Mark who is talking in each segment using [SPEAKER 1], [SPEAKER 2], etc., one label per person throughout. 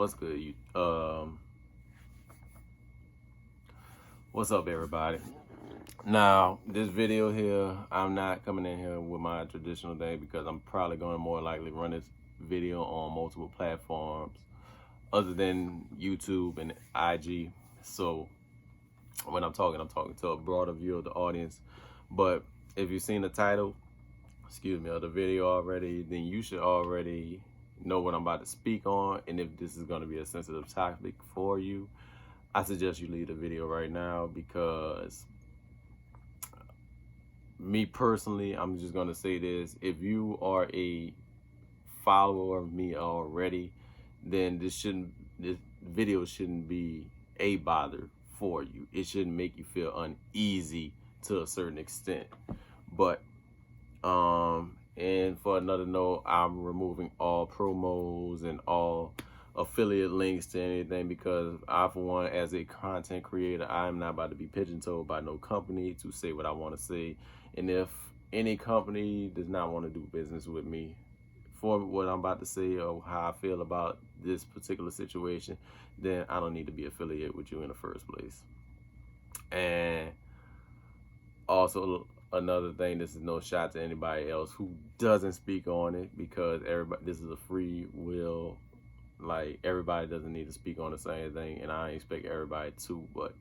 [SPEAKER 1] What's good? What's up, everybody? Now, this video here, I'm not coming in here with my traditional thing because I'm probably going to more likely run this video on multiple platforms other than YouTube and IG. So when I'm talking to a broader view of the audience. But if you've seen the title, of the video already, then you should already know what I'm about to speak on. And if this is going to be a sensitive topic for you, I suggest you leave the video right now, because me personally, I'm just going to say this: if you are a follower of me already, then this video shouldn't be a bother for you. It shouldn't make you feel uneasy to a certain extent. But and for another note, I'm removing all promos and all affiliate links to anything, because I, for one, as a content creator, I'm not about to be pigeonholed by no company to say what I want to say. And if any company does not want to do business with me for what I'm about to say or how I feel about this particular situation, then I don't need to be affiliated with you in the first place. And also, another thing, this is no shot to anybody else who doesn't speak on it, because this is a free will. Like, everybody doesn't need to speak on the same thing, and I expect everybody to, but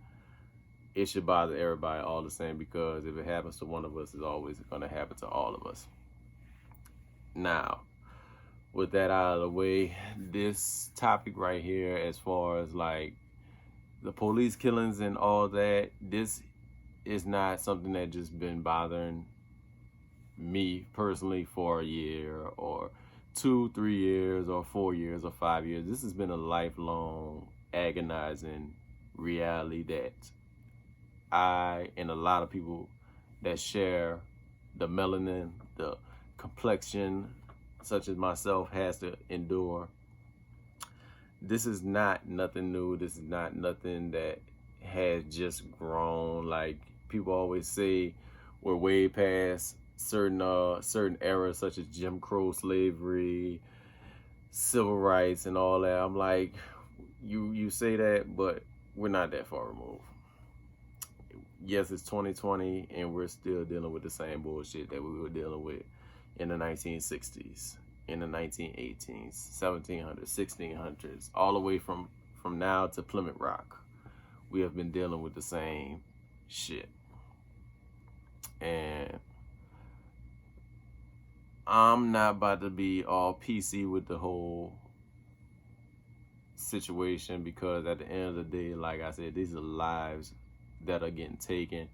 [SPEAKER 1] it should bother everybody all the same, because if it happens to one of us, it's always going to happen to all of us. Now, with that out of the way, this topic right here, as far as like the police killings and all that, this is not something that just been bothering me personally for a year or 2, 3 years or 4 years or 5 years. This has been a lifelong, agonizing reality that I and a lot of people that share the melanin, the complexion, such as myself, has to endure. This is not nothing new. This is not nothing that has just grown. Like people always say, we're way past certain eras, such as Jim Crow, slavery, civil rights, and all that. I'm like, you say that, but we're not that far removed. Yes, it's 2020, and we're still dealing with the same bullshit that we were dealing with in the 1960s, in the 1918s, 1700s, 1600s, all the way from now to Plymouth Rock. We have been dealing with the same shit. And I'm not about to be all PC with the whole situation, because at the end of the day, like I said, these are lives that are getting taken.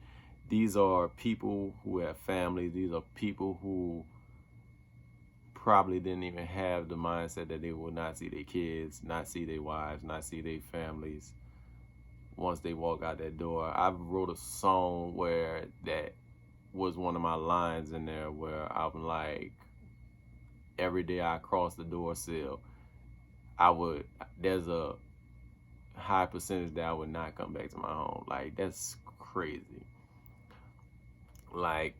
[SPEAKER 1] These are people who have families. These are people who probably didn't even have the mindset that they will not see their kids, not see their wives, not see their families once they walk out that door. I wrote a song where that was one of my lines in there, where I'm like, every day I cross the door sill, there's a high percentage that I would not come back to my home. Like, that's crazy. Like,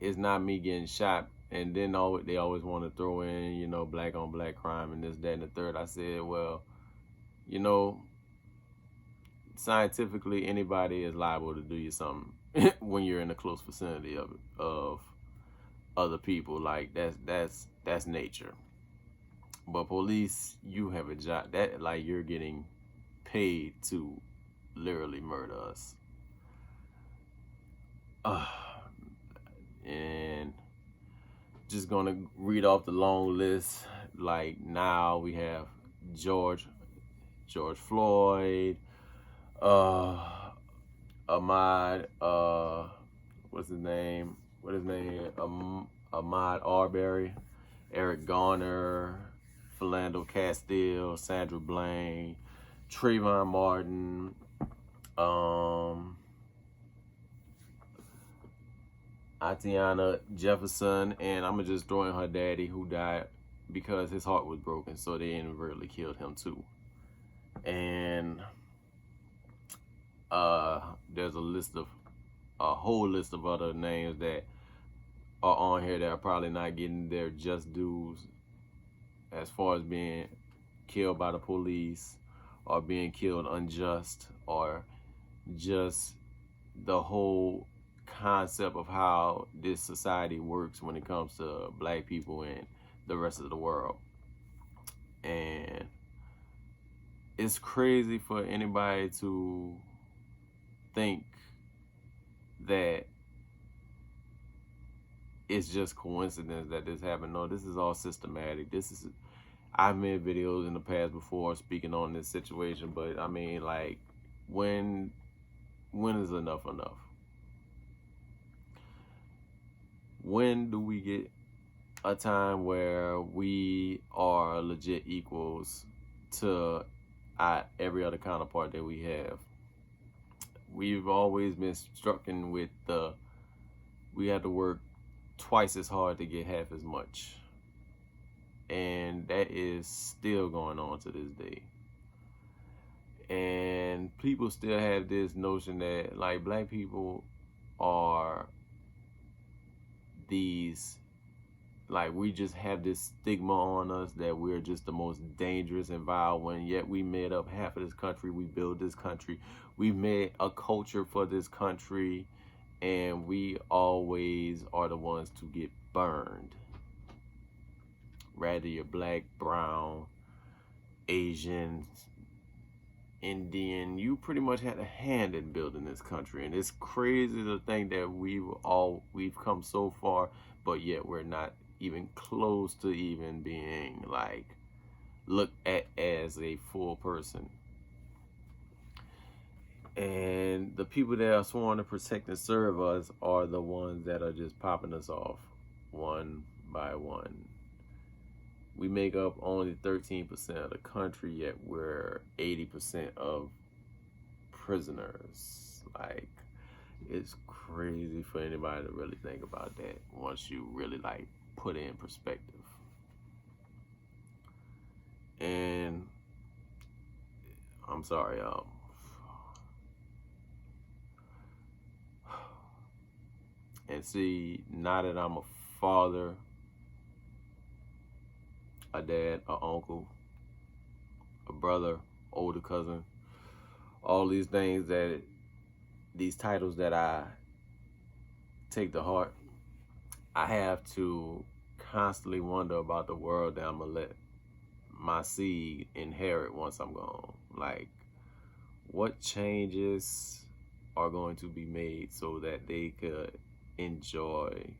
[SPEAKER 1] it's not me getting shot, and then they always want to throw in, black on black crime and this, that, and the third. I said, well, scientifically, anybody is liable to do you something when you're in a close vicinity of other people. Like, that's nature. But police, you have a job that, like, you're getting paid to literally murder us. And just gonna read off the long list. Like, now we have George Floyd, Ahmaud, what's his name? Ahmaud Arbery, Eric Garner, Philando Castile, Sandra Bland, Trayvon Martin, Atiana Jefferson, and I'm gonna just throw in her daddy, who died because his heart was broken, so they inadvertently killed him too. And there's a whole list of other names that are on here that are probably not getting their just dues as far as being killed by the police or being killed unjust, or just the whole concept of how this society works when it comes to black people and the rest of the world. And it's crazy for anybody to think that it's just coincidence that this happened. No, this is all systematic. I've made videos in the past before speaking on this situation, but I mean, like, when is enough enough? When do we get a time where we are legit equals to every other counterpart that we have? We've always been strucken with we had to work twice as hard to get half as much. And that is still going on to this day. And people still have this notion that, like, black people are these, like, we just have this stigma on us that we're just the most dangerous and vile, when yet we made up half of this country. We built this country. We made a culture for this country, and we always are the ones to get burned. Rather you're black, brown, Asian, Indian, you pretty much had a hand in building this country. And it's crazy to think that we've come so far, but yet we're not even close to even being, like, looked at as a full person. And the people that are sworn to protect and serve us are the ones that are just popping us off one by one. We make up only 13% of the country, yet we're 80% of prisoners. Like, it's crazy for anybody to really think about that once you really, like, put it in perspective. And I'm sorry, and see, now that I'm a father, a dad, an uncle, a brother, older cousin, all these things, these titles that I take to heart, I have to constantly wonder about the world that I'm gonna let my seed inherit once I'm gone. Like, what changes are going to be made so that they could enjoy,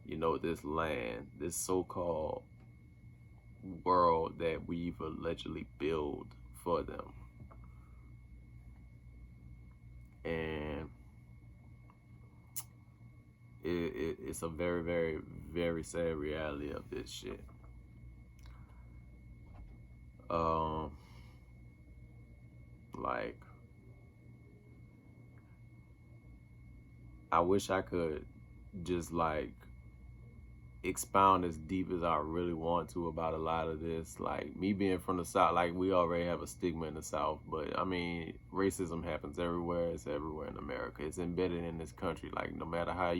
[SPEAKER 1] this land, this so-called world that we've allegedly built for them. And it's a very, very, very sad reality of this shit. Like, I wish I could just, like, expound as deep as I really want to about a lot of this. Like, me being from the South, like, we already have a stigma in the South, but I mean, racism happens everywhere. It's everywhere in America. It's embedded in this country. Like, no matter how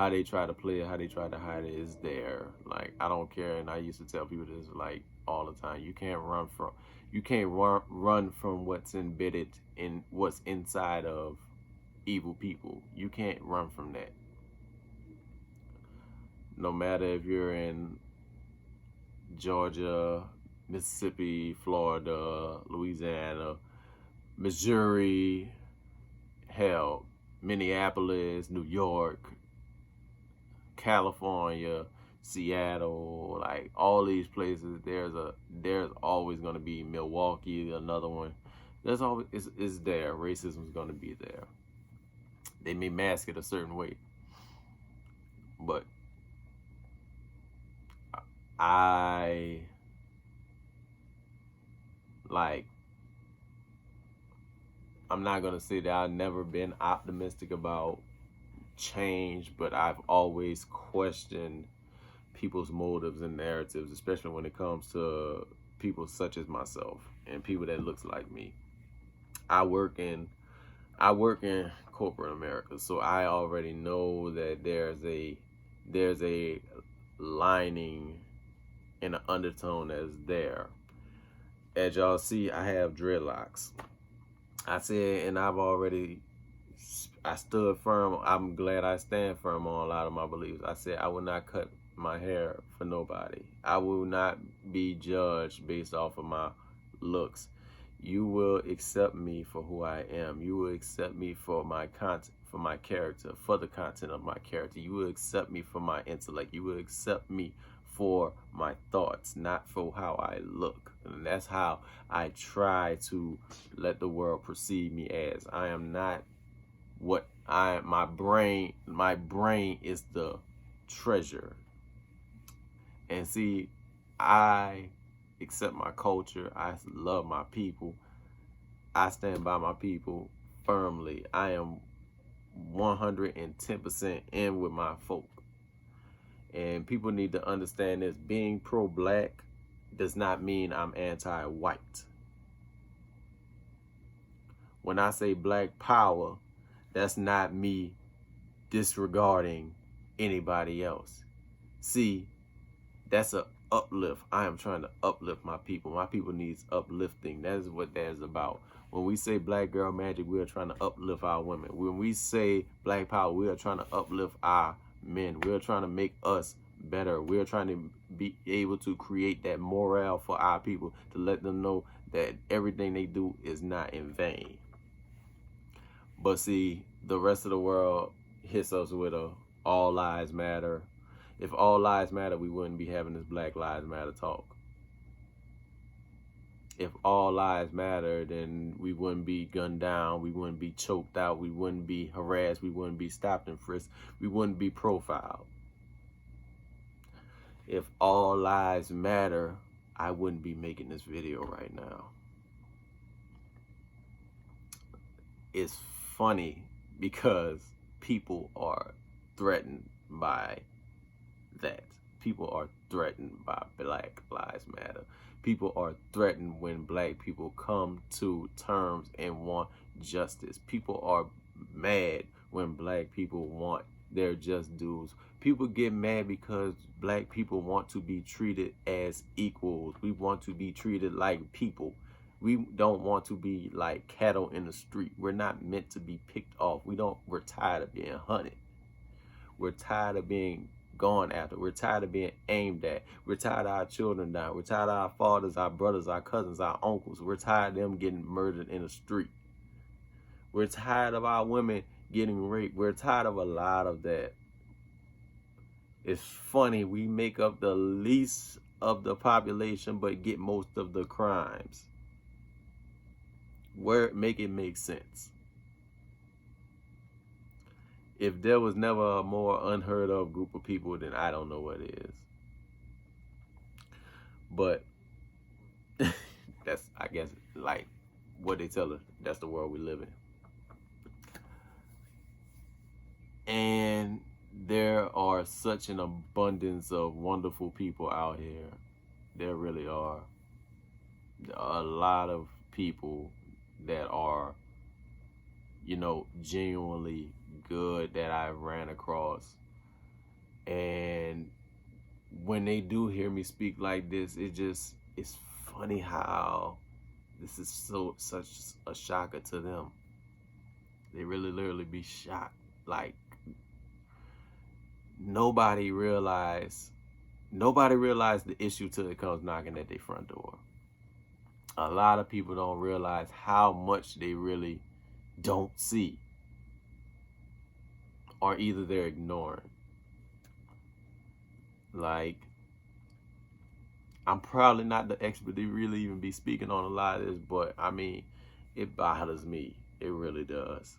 [SPEAKER 1] they try to play it, how they try to hide it, it's there. Like, I don't care. And I used to tell people this, like, all the time. You can't run from what's embedded in what's inside of evil people. You can't run from that. No matter if you're in Georgia, Mississippi, Florida, Louisiana, Missouri, hell, Minneapolis, New York, California, Seattle, like, all these places, there's always going to be Milwaukee, another one. There's always, it's there. Racism is going to be there. They may mask it a certain way, but I'm not going to say that I've never been optimistic about change, but I've always questioned people's motives and narratives, especially when it comes to people such as myself and people that looks like me. I work in corporate America, so I already know that there's a lining and an undertone that's there. As y'all see, I have dreadlocks. I said, and I stood firm. I'm glad I stand firm on a lot of my beliefs. I said I will not cut my hair for nobody. I will not be judged based off of my looks. You will accept me for who I am. You will accept me for my content, for my character, for the content of my character. You will accept me for my intellect. You will accept me for my thoughts, not for how I look. And that's how I try to let the world perceive me as. I am not what my brain is the treasure. And see, I accept my culture. I love my people. I stand by my people firmly. I am 110% in with my folk. And people need to understand this. Being pro-black does not mean I'm anti-white. When I say black power, that's not me disregarding anybody else. See, that's a uplift. I am trying to uplift my people. My people needs uplifting. That is what that is about. When we say Black Girl Magic, we are trying to uplift our women. When we say Black Power, we are trying to uplift our men. We are trying to make us better. We are trying to be able to create that morale for our people, to let them know that everything they do is not in vain. But see, the rest of the world hits us with a all lives matter. If all lives matter, we wouldn't be having this Black Lives Matter talk. If all lives matter, then we wouldn't be gunned down, we wouldn't be choked out, we wouldn't be harassed, we wouldn't be stopped and frisked, we wouldn't be profiled. If all lives matter, I wouldn't be making this video right now. It's funny because people are threatened by that. People are threatened by Black Lives Matter. People are threatened when Black people come to terms and want justice. People are mad when Black people want their just dues. People get mad because Black people want to be treated as equals. We want to be treated like people. We don't want to be like cattle in the street. We're not meant to be picked off. We're tired of being hunted. We're tired of being gone after. We're tired of being aimed at. We're tired of our children dying. We're tired of our fathers, our brothers, our cousins, our uncles. We're tired of them getting murdered in the street. We're tired of our women getting raped. We're tired of a lot of that. It's funny, we make up the least of the population but get most of the crimes. Make it make sense. If there was never a more unheard of group of people, then I don't know what it is. But that's, I guess, like what they tell us, that's the world we live in. And there are such an abundance of wonderful people out here. There really are. There are a lot of people that are, genuinely good that I ran across. And when they do hear me speak like this, it's funny how this is such a shocker to them. They really literally be shocked. Like, nobody realized the issue till it comes knocking at their front door. A lot of people don't realize how much they really don't see, or either they're ignoring. Like, I'm probably not the expert to really even be speaking on a lot of this, but I mean, it bothers me. It really does.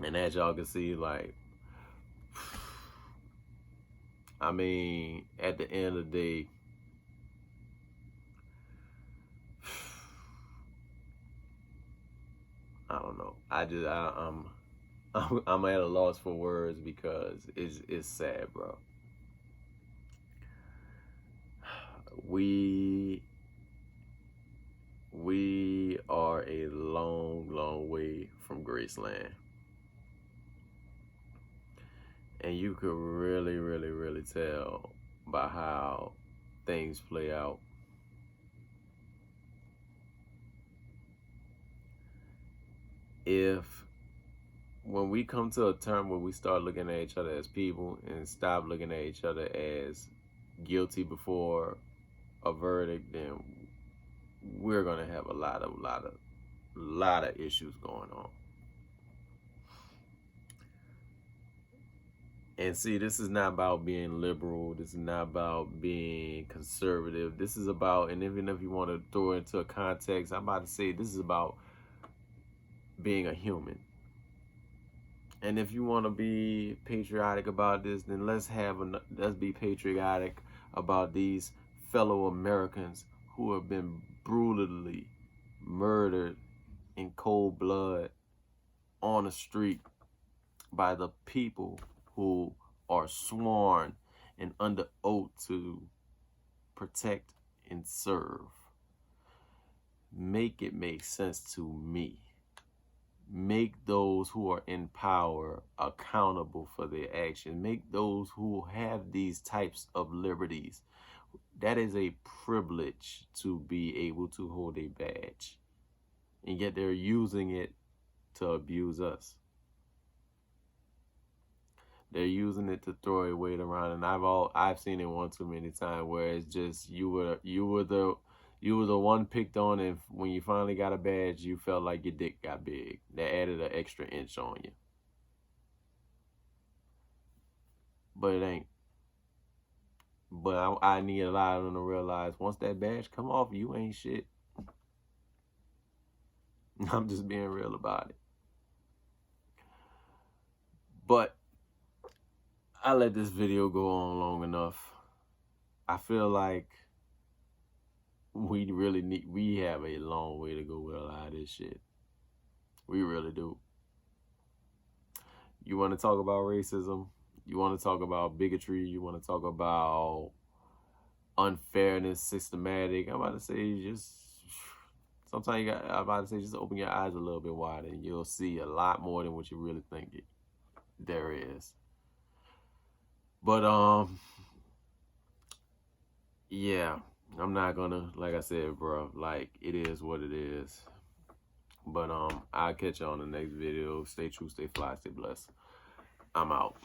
[SPEAKER 1] And as y'all can see, like, I mean, at the end of the day, I don't know. I'm at a loss for words because it's sad, bro. We are a long, long way from Graceland. And you could really, really, really tell by how things play out. If when we come to a term where we start looking at each other as people and stop looking at each other as guilty before a verdict, then we're gonna have a lot of issues going on. And see, this is not about being liberal. This is not about being conservative. This is about, and even if you want to throw it into a context, I'm about to say this is about being a human. And if you want to be patriotic about this, then let's be patriotic about these fellow Americans who have been brutally murdered in cold blood on the street by the people who are sworn and under oath to protect and serve. Make it make sense to me. Make those who are in power accountable for their action. Make those who have these types of liberties. That is a privilege to be able to hold a badge. And yet they're using it to abuse us. They're using it to throw a weight around, and I've seen it one too many times where it's just you were the one picked on, and when you finally got a badge, you felt like your dick got big. They added an extra inch on you, but it ain't. But I need a lot of them to realize once that badge come off, you ain't shit. I'm just being real about it. But I let this video go on long enough. I feel like we have a long way to go with a lot of this shit. We really do. You want to talk about racism? You want to talk about bigotry? You want to talk about unfairness, systematic? I'm about to say just open your eyes a little bit wider and you'll see a lot more than what you really think there is. But yeah, I'm not gonna, like I said, bro, like it is what it is. But I'll catch you on the next video. Stay true, stay fly, stay blessed. I'm out.